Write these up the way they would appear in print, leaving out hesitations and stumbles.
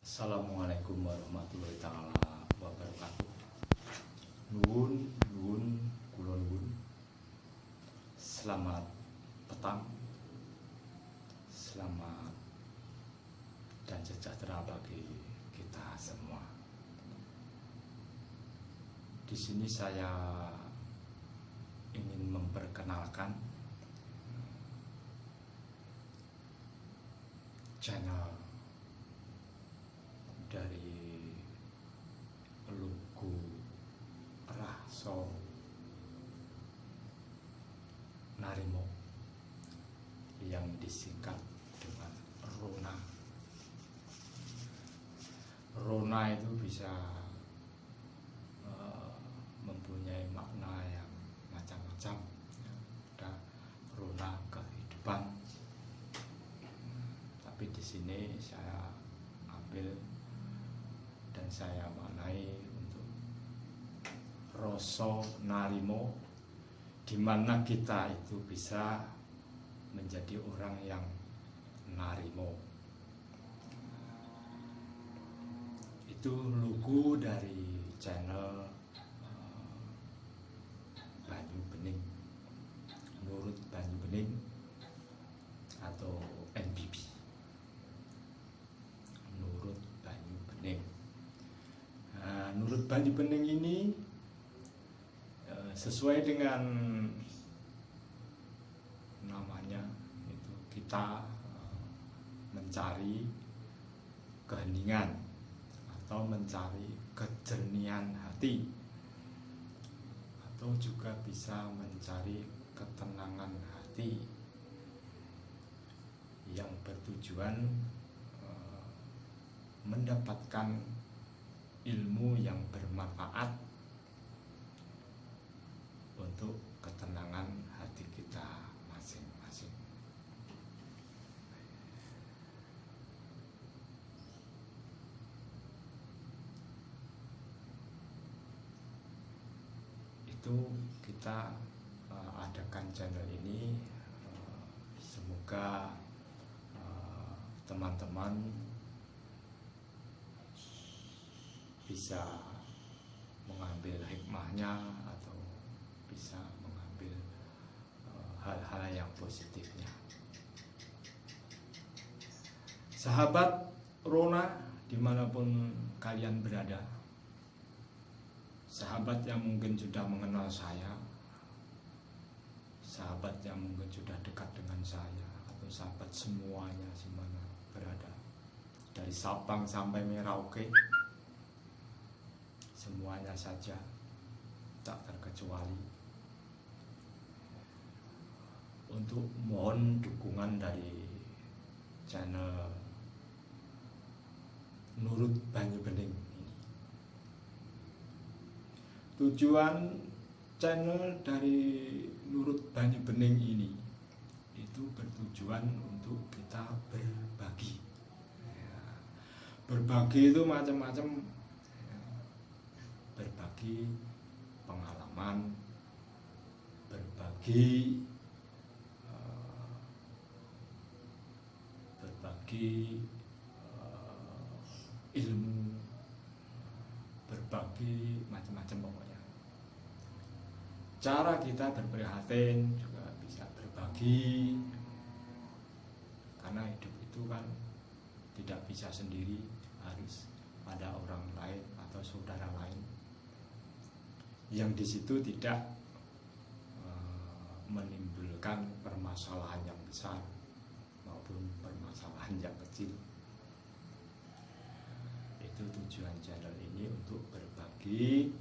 Assalamualaikum warahmatullahi taala wabarakatuh. Nuwun, nuwun, kula nuwun. Selamat petang. Selamat dan sejahtera bagi kita semua. Di sini saya ingin memperkenalkan channel dari Lugu Raso Narimo yang disingkat dengan Rona. Rona itu bisa mempunyai makna yang macam-macam. Ada Rona kehidupan, tapi di sini saya ambil dan saya maknai untuk Rasa Narimo, di mana kita itu bisa menjadi orang yang narimo. Itu lugu dari channel Banyu Bening, Nurut Banyu Bening atau NBB, Nurut Banyu Bening. Nurut Banyu Bening ini sesuai dengan namanya, itu kita mencari keheningan atau mencari kejernihan hati, atau juga bisa mencari ketenangan hati yang bertujuan mendapatkan ilmu yang bermanfaat untuk ketenangan hati kita masing-masing. Itu kita adakan channel ini, semoga teman-teman bisa mengambil hikmahnya atau bisa mengambil hal-hal yang positifnya. Sahabat Rona, dimanapun kalian berada, sahabat yang mungkin sudah mengenal saya, sahabat yang mungkin sudah dekat dengan saya, atau sahabat semuanya di mana berada, dari Sabang sampai Merauke, semuanya saja tak terkecuali, untuk mohon dukungan dari channel Nurut Banyu Bening ini. Tujuan channel dari Nurut Banyu Bening ini itu bertujuan untuk kita berbagi. Berbagi itu macam-macam, berbagi pengalaman, berbagi ilmu, berbagi macam-macam pokoknya. Cara kita berprihatin juga bisa berbagi, karena hidup itu kan tidak bisa sendiri, harus pada orang lain atau saudara lain yang di situ tidak menimbulkan permasalahan yang besar maupun permasalahan yang kecil. Itu tujuan channel ini, untuk berbagi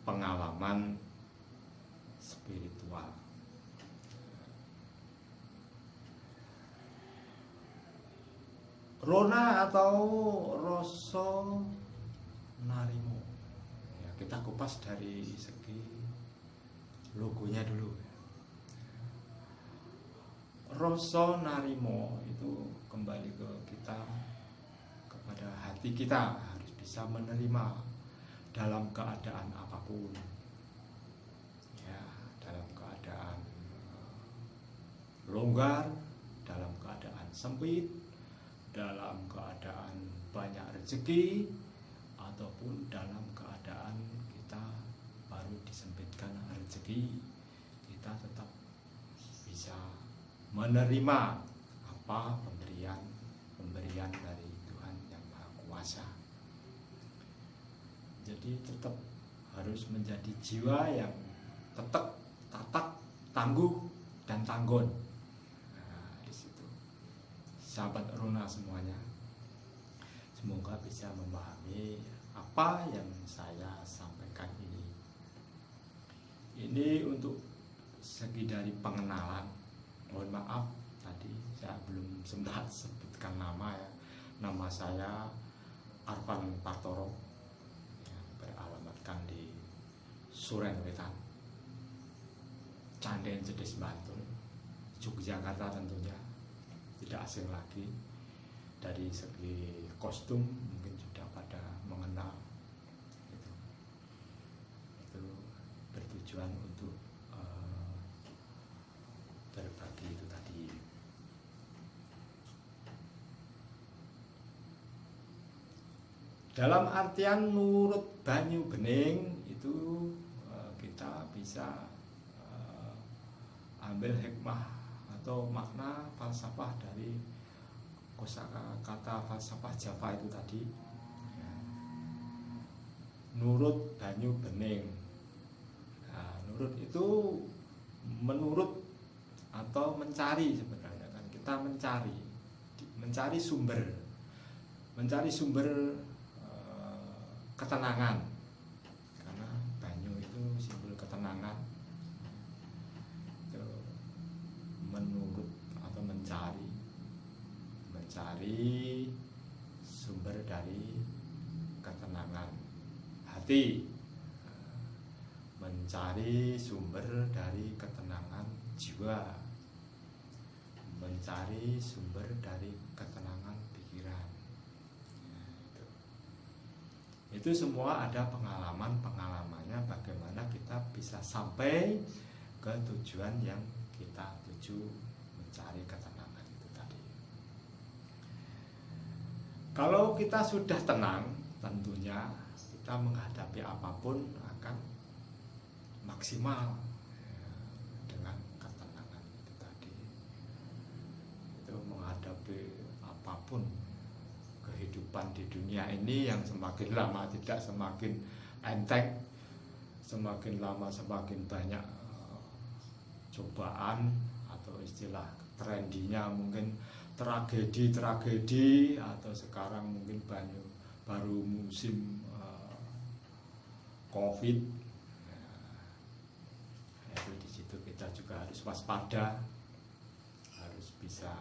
pengalaman spiritual. Rona atau Rasa Narimo, ya, kita kupas dari segi logonya dulu. Rasa Narimo itu kembali ke kita, kepada hati kita, harus bisa menerima dalam keadaan apapun, ya, dalam keadaan longgar, dalam keadaan sempit, dalam keadaan banyak rezeki ataupun dalam keadaan kita baru disempitkan rezeki, kita tetap bisa menerima apa pemberian dari Tuhan yang Maha Kuasa. Jadi tetap harus menjadi jiwa yang tetap tatak, tangguh dan tanggon. Nah, di situ sahabat Rona semuanya, semoga bisa memahami apa yang saya sampaikan ini. Ini untuk segi dari pengenalan. Mohon maaf tadi saya belum sempat sebutkan nama ya. Nama saya Arvan Partoro, beralamatkan di Suren Wetan, Candén Jedes Bantul, Yogyakarta tentunya, tidak asing lagi. Dari segi kostum mungkin sudah pada mengenal. Itu bertujuan untuk berbagi itu tadi. Dalam artian nurut banyu bening itu kita bisa ambil hikmah atau makna falsafah dari kosakata falsafah Jawa itu tadi. Nurut banyu bening. Nah, nurut itu menurut atau mencari sebenarnya kan, kita mencari sumber ketenangan, karena banyu itu simbol ketenangan. Itu menurut atau mencari sumber dari ketenangan hati, mencari sumber dari ketenangan jiwa, mencari sumber dari ketenangan pikiran. Itu semua ada pengalamannya bagaimana kita bisa sampai ke tujuan yang kita tuju, mencari ketenangan itu tadi. Kalau kita sudah tenang, tentunya kita menghadapi apapun akan maksimal dengan ketenangan itu tadi. Itu menghadapi apapun kehidupan di dunia ini yang semakin lama tidak semakin enteng, semakin lama semakin banyak cobaan atau istilah trendinya mungkin tragedi atau sekarang mungkin baru musim COVID. Itu di situ kita juga harus waspada, harus bisa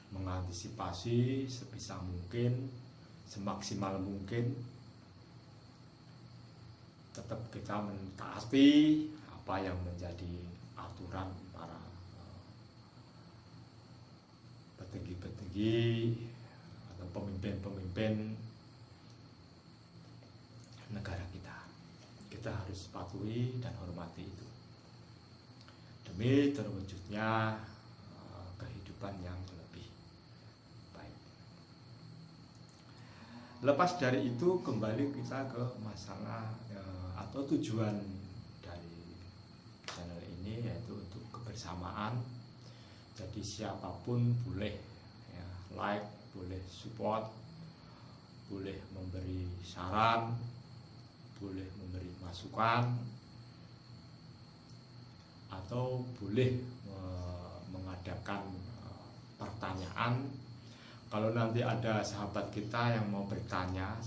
mengantisipasi sebisa mungkin, semaksimal mungkin. Tetap kita mentaati apa yang menjadi aturan para petinggi-petinggi atau pemimpin-pemimpin negara kita. Kita harus patuhi dan hormati itu demi terwujudnya kehidupan yang lebih baik. Lepas dari itu, kembali kita ke masalah atau tujuan dari channel ini, yaitu untuk kebersamaan. Jadi siapapun boleh ya, like, boleh support, boleh memberi saran, boleh memberi masukan, atau boleh mengadakan pertanyaan. Kalau nanti ada sahabat kita yang mau bertanya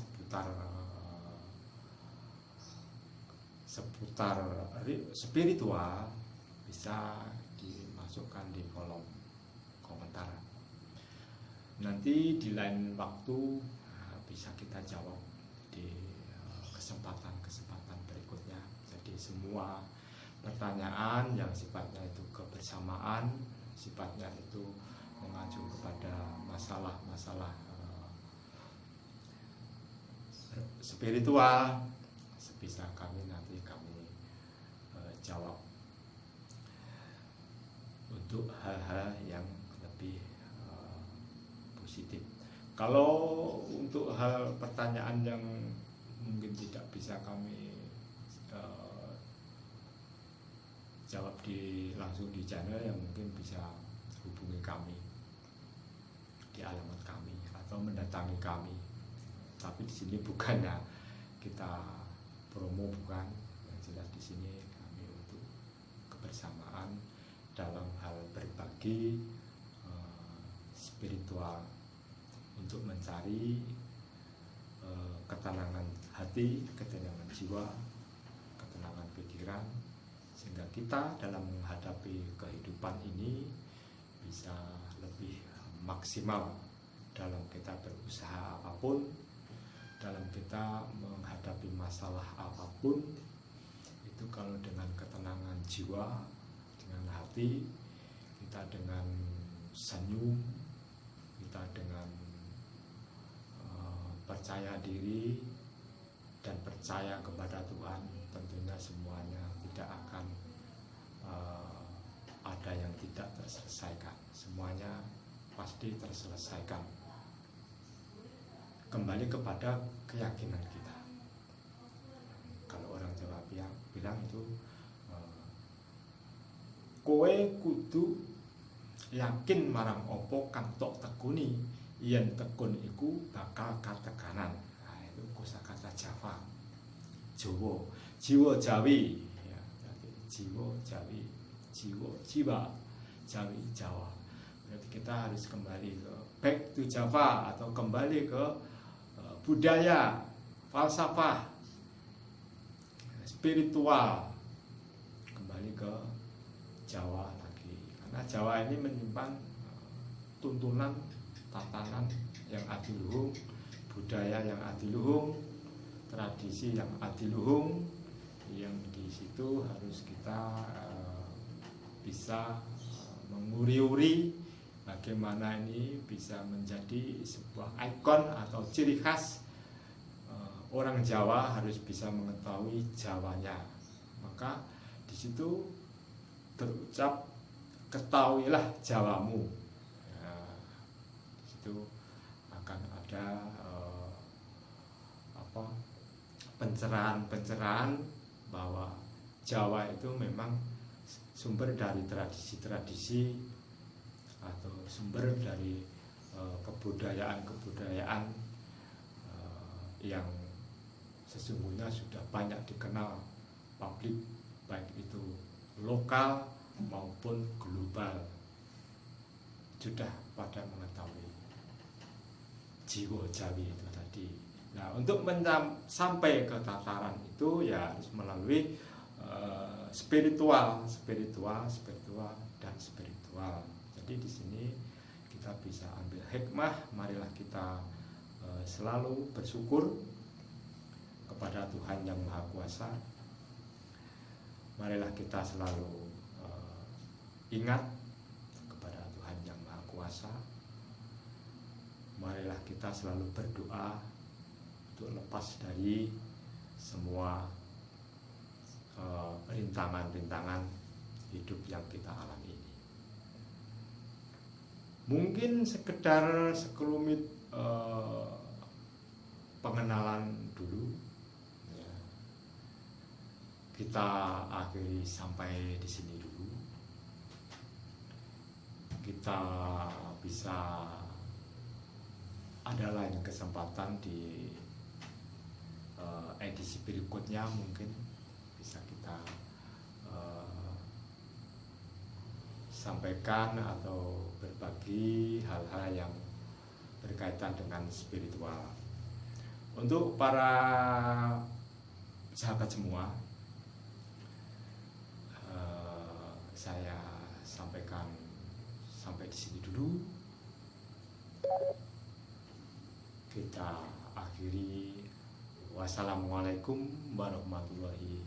seputar spiritual, bisa dimasukkan di kolom komentar. Nanti di lain waktu bisa kita jawab di kesempatan berikutnya. Jadi semua pertanyaan yang sifatnya itu kebersamaan, sifatnya itu mengacu kepada masalah-masalah spiritual, sebisa kami nanti kami jawab untuk hal-hal yang lebih positif. Kalau untuk hal pertanyaan yang mungkin tidak bisa kami jawab langsung di channel, yang mungkin bisa hubungi kami di alamat kami atau mendatangi kami. Tapi di sini bukannya kita promo, bukan. Yang jelas di sini kami untuk kebersamaan dalam hal berbagi spiritual, untuk mencari ketenangan hati, ketenangan jiwa, ketenangan pikiran, sehingga kita dalam menghadapi kehidupan ini bisa lebih maksimal dalam kita berusaha apapun, dalam kita menghadapi masalah apapun. Itu kalau dengan ketenangan jiwa, dengan hati, kita dengan senyum, kita dengan percaya diri dan percaya kepada Tuhan, tentunya semuanya tidak akan ada yang tidak terselesaikan. Semuanya pasti terselesaikan. Kembali kepada keyakinan kita. Kalau orang Jawa bilang itu kowe kudu yakin marang opo kang tok tekuni, yen tekun iku bakal kateganan. Nah, itu kosakata Jawa. Jiwa Jawi, ya, jiwa Jawi, jiwa Jawi, Jawa. Berarti kita harus kembali ke back to Java, atau kembali ke budaya, falsafah, spiritual, kembali ke Jawa lagi. Karena Jawa ini menyimpan tuntunan, tatanan yang adiluhung, budaya yang adiluhung, tradisi yang adiluhung, yang di situ harus kita bisa menguri-uri bagaimana ini bisa menjadi sebuah ikon atau ciri khas. Orang Jawa harus bisa mengetahui Jawanya. Maka di situ terucap ketahuilah Jawamu. Ya, di situ akan ada pencerahan bahwa Jawa itu memang sumber dari tradisi-tradisi atau sumber dari kebudayaan-kebudayaan yang sesungguhnya sudah banyak dikenal publik, baik itu lokal maupun global, sudah pada mengetahui jiwa Jawi itu tadi. Nah, untuk sampai ke tataran itu ya harus melalui spiritual dan spiritual. Jadi di sini kita bisa ambil hikmah. Marilah kita selalu bersyukur kepada Tuhan yang Maha Kuasa. Marilah kita selalu ingat kepada Tuhan yang Maha Kuasa. Marilah kita selalu berdoa untuk lepas dari semua rintangan-rintangan hidup yang kita alami ini. Mungkin sekedar sekelumit pengenalan dulu, ya. Kita akhiri sampai di sini dulu. Kita bisa ada lain kesempatan di edisi berikutnya, mungkin bisa kita sampaikan atau berbagi hal-hal yang berkaitan dengan spiritual. Untuk para sahabat semua, saya sampaikan sampai di sini dulu. Kita akhiri. Wassalamualaikum warahmatullahi